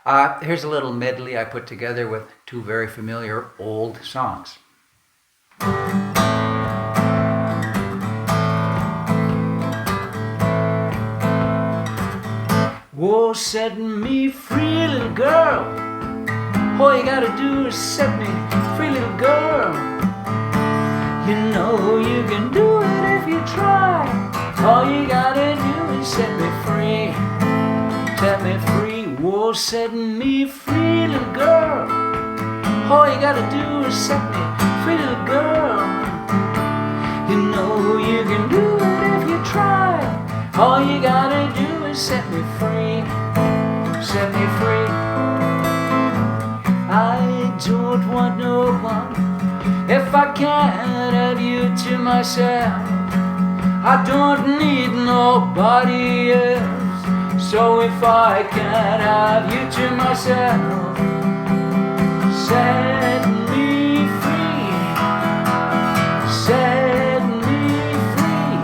Here's a little medley I put together with two very familiar old songs. Whoa, set me free, little girl. All you gotta do is set me free, little girl. You know you can do it if you try. All you gotta do is set me free. Set me free. Whoa, set me free, little girl. All you gotta do is set me free, little girl. You know you can do it if you try. All you gotta do is set me free. Set me free. I don't want no one if I can't have you to myself. I don't need nobody else. So if I can't have you to myself, set me free. Set me free.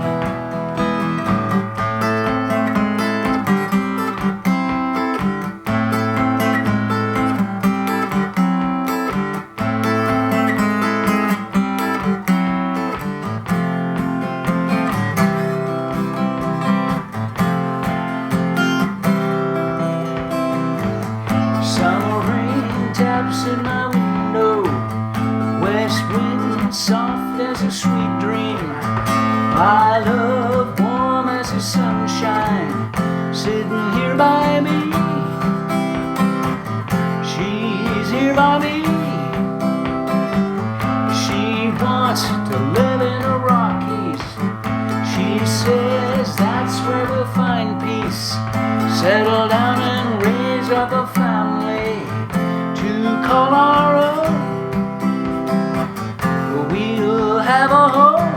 Summer rain taps in my window, west wind soft as a sweet dream. My love warm as the sunshine, sitting here by me. She's here by me. She wants to live in the Rockies. She says that's where we'll find peace. Settle down and raise up a family to call our own. We'll have a home.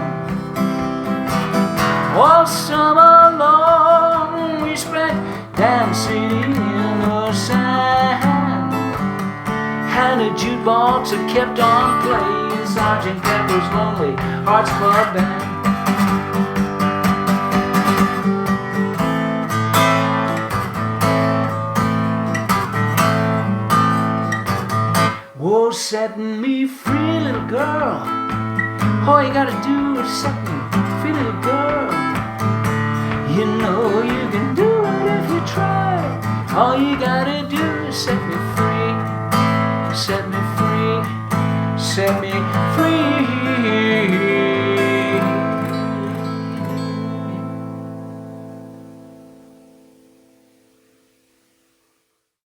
All summer long we spent dancing in the sand, and a jukebox that kept on playing Sgt. Pepper's Lonely Hearts Club Band. Whoa, set me free, little girl. All you gotta do is set me free, little girl. You know you can do it if you try. All you gotta do is set me free. Set me free. Set me free.